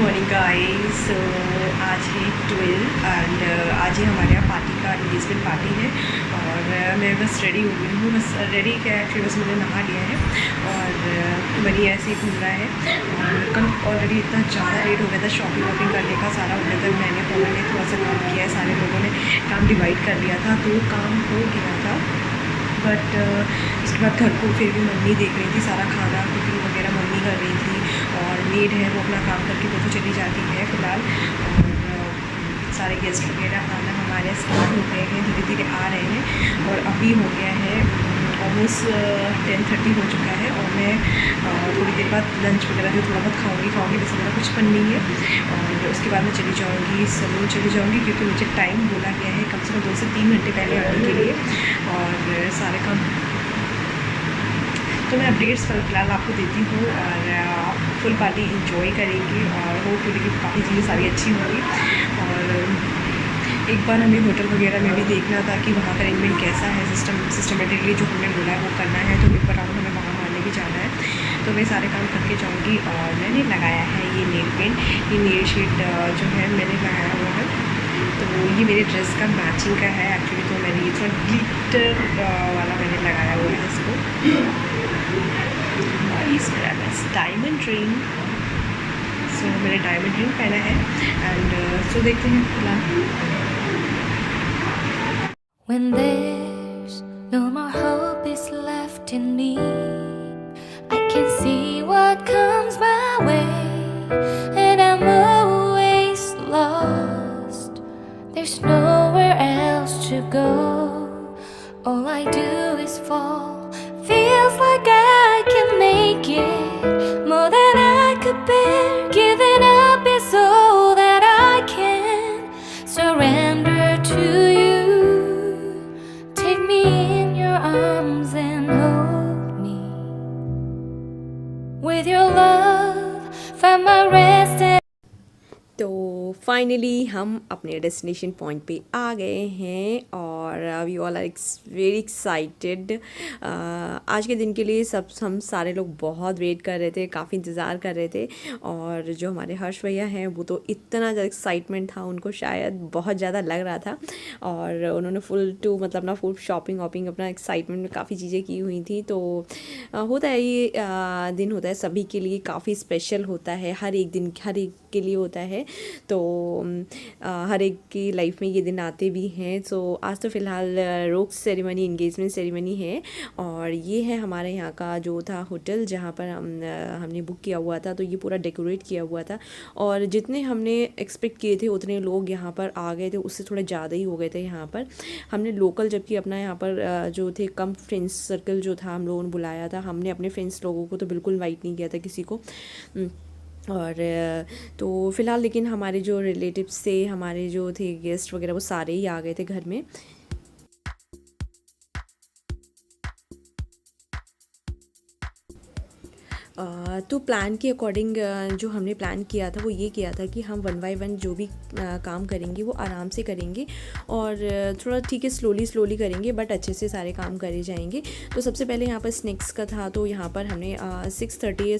Morning guys. सो आज है 12 and आज ही हमारे यहाँ पार्टी का इंगेजमेंट पार्टी है और मैं बस रेडी हो गई हूँ। बस रेडी क्या है, एक्चुअली बस मैंने नहा लिया है और बनी ऐसे ही घूम रहा है। और कल ऑलरेडी इतना ज़्यादा लेट हो गया था, शॉपिंग वॉपिंग करने का सारा हो गया था। मैंने पवन ने थोड़ा सा काम किया है, सारे लोगों ने काम डिवाइड कर लिया था तो काम हो गया था। बट उसके बाद घर को फिर भी मम्मी देख रही थी, सारा खाना कुकिंग वगैरह मम्मी कर रही थी और मेड है वो अपना काम करके वो तो चली जाती है फ़िलहाल। और सारे गेस्ट वगैरह आना हमारे स्टार्ट हो गए हैं, धीरे धीरे आ रहे हैं और अभी हो गया है ऑलमोस्ट 10:30 हो चुका है। और मैं थोड़ी देर बाद लंच वगैरह जो थोड़ा बहुत खाऊंगी वैसे मेरा कुछ बन नहीं है। और उसके बाद मैं चली जाऊंगी, सलून चली जाऊंगी क्योंकि मुझे टाइम बोला गया है कम से कम 2 से 3 घंटे पहले आने के लिए। और सारे काम तो मैं अपडेट्स फ़िलहाल आपको देती हूँ और आप फुल पार्टी इंजॉय करेंगे और होपफुली कि काफ़ी चीज़ें सारी अच्छी होंगी। और एक बार हमें होटल वगैरह में भी देखना था कि वहाँ का अरेंजमेंट कैसा है, सिस्टमेटिकली जो हमने बोला है वो करना है। तो एक बार राउंड हमें वहाँ मारने भी जाना है, तो मैं सारे काम करके जाऊँगी। और मैंने लगाया है ये नेल पेंट, ये नेल शेड जो है मैंने लगाया हुआ है, तो ये मेरे ड्रेस का मैचिंग का है एक्चुअली। तो मैंने ये थोड़ा ग्लिटर वाला मैंने लगाया हुआ है इसको। और इस मेरा बस डायमंड रिंग, सो मैंने डायमंड रिंग पहना है एंड सो देखते हैं फिलहाल। When there's no more hope is left in me, I can see what comes my way, and I'm always lost. There's nowhere else to go. All I do is fall. Feels like I can make it more than I could bear. Giving up is all that I can surrender to you. Take me in your arms and hold me. With your love, find my rest and तो finally हम अपने destination point पे आ गए हैं और we all are very excited. आज के दिन के लिए हम सारे लोग बहुत वेट कर रहे थे, काफ़ी इंतज़ार कर रहे थे। और जो हमारे हर्ष भैया हैं वो तो इतना ज़्यादा एक्साइटमेंट था, उनको शायद बहुत ज़्यादा लग रहा था। और उन्होंने मतलब अपना फुल शॉपिंग वॉपिंग अपना एक्साइटमेंट में काफ़ी चीज़ें की हुई थी। तो होता है ये दिन होता है सभी के लिए, काफ़ी स्पेशल होता है, हर एक दिन हर एक के लिए होता है। तो हर एक की लाइफ में ये दिन आते भी हैं। सो आज तो फ़िलहाल रोज़ सेरेमनी, इंगेजमेंट सेरेमनी है और ये है हमारे यहाँ का जो था होटल जहाँ पर हमने बुक किया हुआ था। तो ये पूरा डेकोरेट किया हुआ था और जितने हमने एक्सपेक्ट किए थे उतने लोग यहाँ पर आ गए थे, उससे थोड़े ज़्यादा ही हो गए थे यहाँ पर। हमने लोकल जबकि अपना यहाँ पर जो थे कम फ्रेंड्स सर्कल जो था हम लोगों ने बुलाया था, हमने अपने फ्रेंड्स लोगों को तो बिल्कुल इनवाइट नहीं किया था किसी को। और तो फ़िलहाल लेकिन हमारे जो रिलेटिव्स थे, हमारे जो थे गेस्ट वगैरह वो सारे ही आ गए थे घर में। तो प्लान के अकॉर्डिंग जो हमने प्लान किया था वो ये किया था कि हम 1 बाय 1 जो भी काम करेंगे वो आराम से करेंगे और थोड़ा ठीक है स्लोली करेंगे, बट अच्छे से सारे काम करे जाएंगे। तो सबसे पहले यहाँ पर स्नैक्स का था, तो यहाँ पर हमने 6:30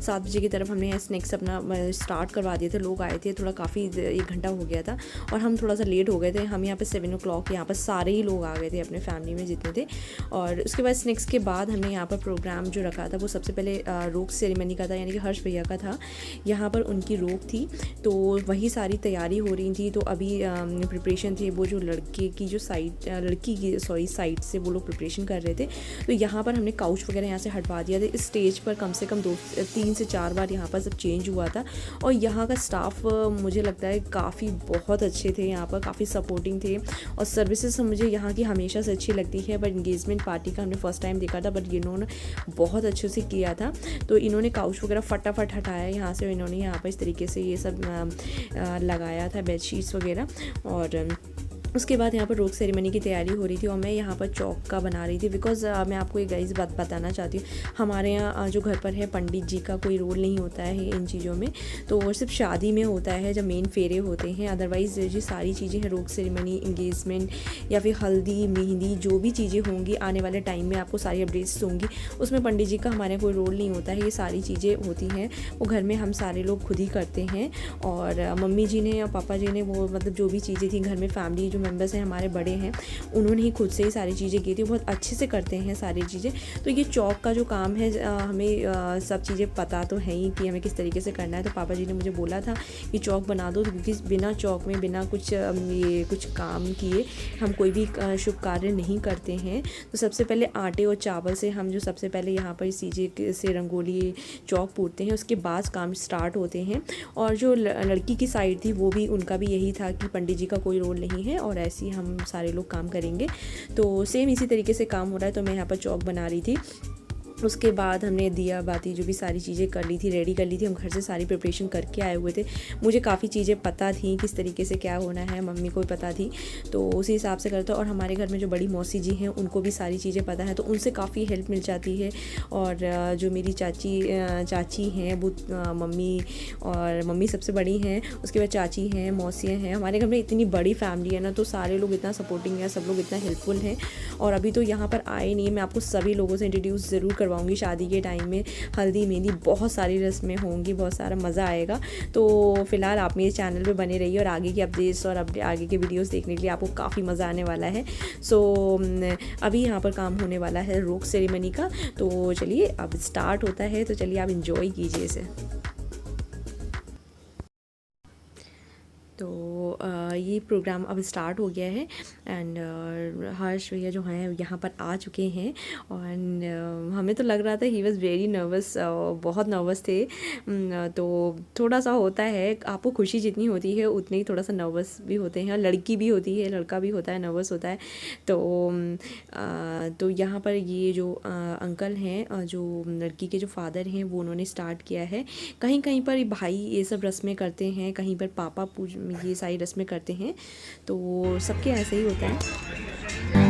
7 बजे की तरफ हमने स्नैक्स अपना स्टार्ट करवा दिए थे। लोग आए थे, थोड़ा काफ़ी 1 घंटा हो गया था और हम थोड़ा सा लेट हो गए थे। हम यहाँ पर 7 o'clock यहाँ पर सारे ही लोग आ गए थे अपने फैमिली में जितने थे। और उसके बाद स्नैक्स के बाद हमने यहाँ पर प्रोग्राम जो रखा था वो सबसे पहले रोक सेरेमनी का था, यानी कि हर्ष भैया का था। यहाँ पर उनकी रोक थी तो वही सारी तैयारी हो रही थी। तो अभी प्रिपरेशन थे, वो जो लड़के की जो साइड लड़की की साइड से वो लोग प्रिपरेशन कर रहे थे। तो यहाँ पर हमने काउच वगैरह यहाँ से हटवा दिया था। इस स्टेज पर कम से कम 3 से 4 बार यहाँ पर सब चेंज हुआ था। और यहाँ का स्टाफ मुझे लगता है काफ़ी बहुत अच्छे थे, यहाँ पर काफ़ी सपोर्टिंग थे और सर्विसेज मुझे यहाँ की हमेशा से अच्छी लगती है। बट इंगेजमेंट पार्टी का हमने फर्स्ट टाइम देखा था, बट इन्होंने बहुत अच्छे से किया था। तो इन्होंने काउच वगैरह फटाफट हटाया यहाँ से, इन्होंने यहाँ पर इस तरीके से ये सब लगाया था बेडशीट्स वगैरह। और उसके बाद यहाँ पर रोज़ सेरेमनी की तैयारी हो रही थी और मैं यहाँ पर चौक का बना रही थी बिकॉज़ मैं आपको एक गाइस बात बताना चाहती हूँ। हमारे यहाँ जो घर पर है पंडित जी का कोई रोल नहीं होता है इन चीज़ों में, तो वो सिर्फ शादी में होता है जब मेन फेरे होते हैं। अदरवाइज़ जो सारी चीज़ें हैं, रोज़ सेरेमनी, इंगेजमेंट या फिर हल्दी, मेहंदी, जो भी चीज़ें होंगी आने वाले टाइम में आपको सारी अपडेट्स होंगी, उसमें पंडित जी का हमारे यहाँ कोई रोल नहीं होता है। ये सारी चीज़ें होती हैं वो घर में हम सारे लोग खुद ही करते हैं। और मम्मी जी ने और पापा जी ने वो मतलब जो भी चीज़ें थी घर में, फैमिली जो मेंबर्स हैं हमारे बड़े हैं, उन्होंने ही खुद से ही सारी चीज़ें की थी। बहुत अच्छे से करते हैं सारी चीज़ें। तो ये चौक का जो काम है हमें सब चीज़ें पता तो है ही कि हमें किस तरीके से करना है। तो पापा जी ने मुझे बोला था कि चौक बना दो, क्योंकि बिना चौक में, बिना कुछ काम किए हम कोई भी शुभ कार्य नहीं करते हैं। तो सबसे पहले आटे और चावल से हम जो सबसे पहले यहाँ पर इस चीज़ें से रंगोली चौक पूरते हैं, उसके बाद काम स्टार्ट होते हैं। और जो लड़की की साइड थी वो भी, उनका भी यही था कि पंडित जी का कोई रोल नहीं है और ऐसे ही हम सारे लोग काम करेंगे। तो सेम इसी तरीके से काम हो रहा है। तो मैं यहाँ पर चौक बना रही थी। उसके बाद हमने दिया बाती जो भी सारी चीज़ें कर ली थी, रेडी कर ली थी। हम घर से सारी प्रिपरेशन करके आए हुए थे। मुझे काफ़ी चीज़ें पता थी किस तरीके से क्या होना है, मम्मी को भी पता थी, तो उसी हिसाब से करता। और हमारे घर में जो बड़ी मौसी जी हैं उनको भी सारी चीज़ें पता है, तो उनसे काफ़ी हेल्प मिल जाती है। और जो मेरी चाची हैं वो मम्मी, और मम्मी सबसे बड़ी हैं, उसके बाद चाची हैं, मौसियाँ हैं। हमारे घर में इतनी बड़ी फैमिली है ना, तो सारे लोग इतना सपोर्टिंग है, सब लोग इतना हेल्पफुल हैं। और अभी तो यहाँ पर आए नहीं है, मैं आपको सभी लोगों से इंट्रोड्यूस ज़रूर करवाऊंगी। शादी के टाइम में हल्दी, मेहंदी, बहुत सारी रस्में होंगी, बहुत सारा मज़ा आएगा। तो फिलहाल आप मेरे चैनल पे बने रहिए और आगे की अपडेट्स और आगे के वीडियोस देखने के लिए आपको काफ़ी मज़ा आने वाला है। सो अभी यहाँ पर काम होने वाला है रोज़ सेरेमनी का। तो चलिए अब स्टार्ट होता है, तो चलिए आप इंजॉय कीजिए इसे। तो ये प्रोग्राम अब स्टार्ट हो गया है एंड हर्ष भैया जो हैं यहाँ पर आ चुके हैं। और हमें तो लग रहा था ही वॉज़ वेरी नर्वस, बहुत नर्वस थे। तो थोड़ा सा होता है, आपको खुशी जितनी होती है उतनी ही थोड़ा सा नर्वस भी होते हैं। लड़की भी होती है, लड़का भी होता है, नर्वस होता है। तो यहाँ पर ये जो अंकल हैं, जो लड़की के जो फादर हैं, वो उन्होंने स्टार्ट किया है। कहीं कहीं पर भाई ये सब रस्में करते हैं, कहीं पर पापा ये सारी रस्में करते हैं। तो सबके ऐसे ही होता है।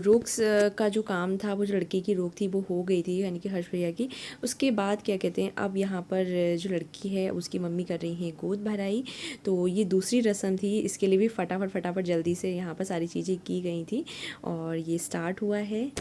रुक्स का जो काम था, वो जो लड़के की रुख थी वो हो गई थी, यानी कि हर्ष भैया की। उसके बाद क्या कहते हैं, अब यहाँ पर जो लड़की है उसकी मम्मी कर रही हैं गोद भराई। तो ये दूसरी रस्म थी, इसके लिए भी फटाफट जल्दी से यहाँ पर सारी चीज़ें की गई थी और ये स्टार्ट हुआ है।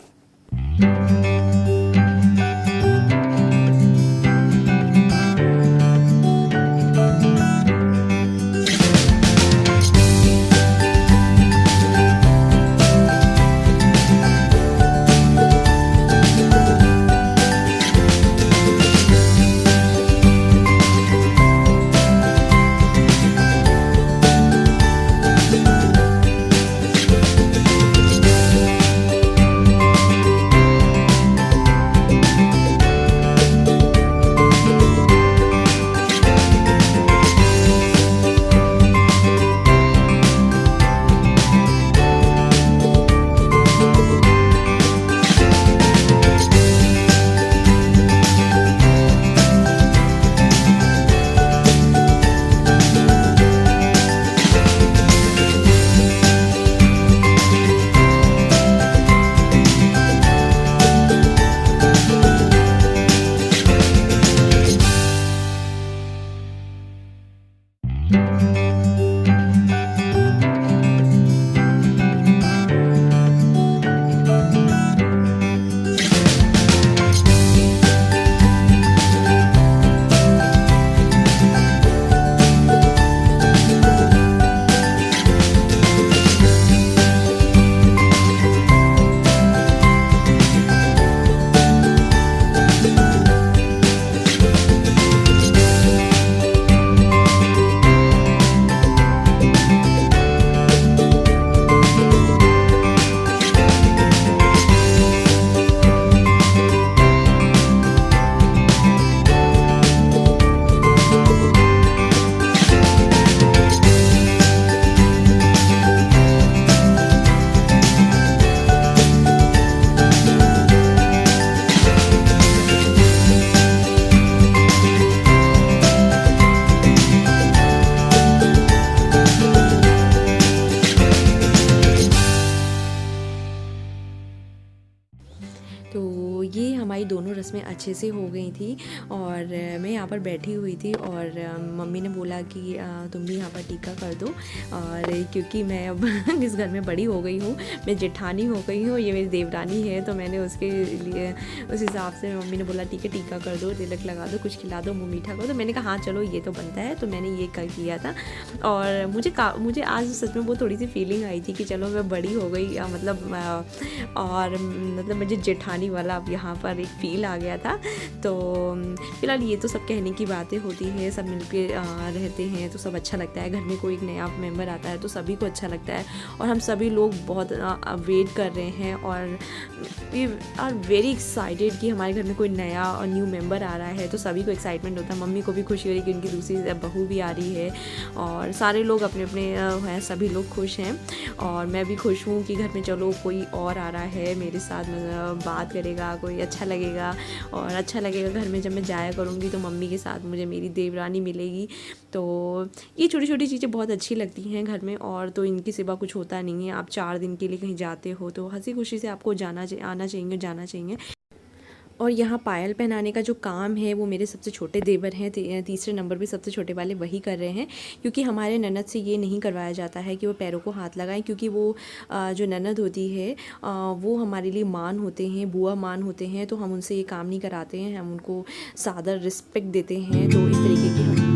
तो ये हमारी दोनों रस्में अच्छे से हो गई थी और मैं यहाँ पर बैठी हुई थी और मम्मी ने बोला कि तुम भी यहाँ पर टीका कर दो। और क्योंकि मैं अब इस घर में बड़ी हो गई हूँ, मैं जेठानी हो गई हूँ, ये मेरी देवरानी है, तो मैंने उसके लिए उस हिसाब से मम्मी ने बोला ठीक है टीका कर दो, तिलक लगा दो, कुछ खिला दो, मुँह मीठा करो। तो मैंने कहा हाँ चलो ये तो बनता है, तो मैंने ये कर किया था। और मुझे आज सच में वो थोड़ी सी फीलिंग आई थी कि चलो मैं बड़ी हो गई, मतलब और मतलब मुझे जेठानी वाला अब यहाँ पर एक फ़ील आ गया था। तो फिलहाल ये तो सब कहने की बातें होती है, सब मिलके रहते हैं तो सब अच्छा लगता है। घर में कोई एक नया मेंबर आता है तो सभी को अच्छा लगता है और हम सभी लोग बहुत वेट कर रहे हैं और वी आर वेरी एक्साइटेड कि हमारे घर में कोई नया और न्यू मेंबर आ रहा है। तो सभी को एक्साइटमेंट होता है, मम्मी को भी खुशी हो रही है कि उनकी दूसरी बहू भी आ रही है और सारे लोग अपने अपने हैं, सभी लोग खुश हैं और मैं भी खुश हूँ कि घर में चलो कोई और आ रहा है, मेरे साथ बात करेगा, कोई अच्छा लगेगा। और अच्छा लगेगा घर में जब मैं जाया करूँगी तो मम्मी के साथ मुझे मेरी देवरानी मिलेगी। तो ये छोटी छोटी चीज़ें बहुत अच्छी लगती हैं घर में, और तो इनके सिवा कुछ होता नहीं है। आप 4 दिन के लिए कहीं जाते हो तो हंसी खुशी से आपको आना चाहिए। और यहाँ पायल पहनाने का जो काम है वो मेरे सबसे छोटे देवर हैं, तीसरे नंबर पे सबसे छोटे वाले वही कर रहे हैं, क्योंकि हमारे ननद से ये नहीं करवाया जाता है कि वो पैरों को हाथ लगाएं, क्योंकि वो जो ननद होती है वो हमारे लिए मान होते हैं, बुआ मान होते हैं, तो हम उनसे ये काम नहीं कराते हैं, हम उनको सादर रिस्पेक्ट देते हैं। तो इस तरीके की हम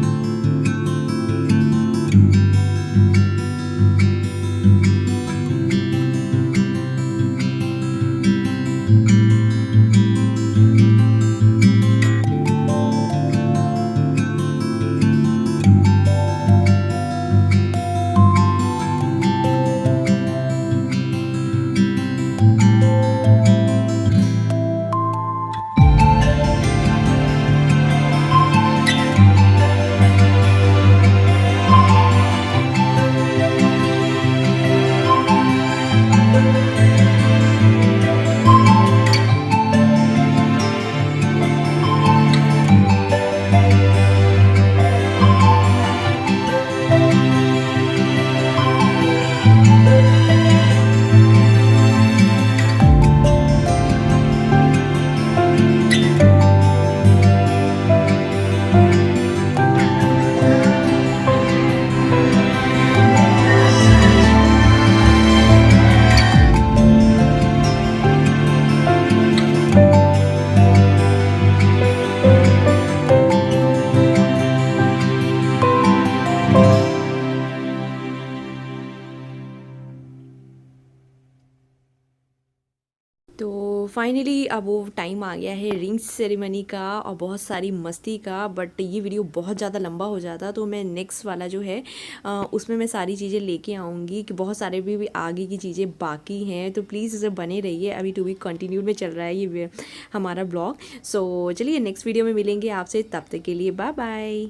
तो फाइनली अब वो टाइम आ गया है रिंग सेरेमनी का और बहुत सारी मस्ती का, बट ये वीडियो बहुत ज़्यादा लंबा हो जाता तो मैं नेक्स्ट वाला जो है उसमें मैं सारी चीज़ें लेके आऊँगी कि बहुत सारे भी आगे की चीज़ें बाकी हैं, तो प्लीज़ इसे बने रहिए। अभी टू बी कंटिन्यूड में चल रहा है ये हमारा ब्लॉग। सो चलिए नेक्स्ट वीडियो में मिलेंगे आपसे, तब तक के लिए बाय बाय।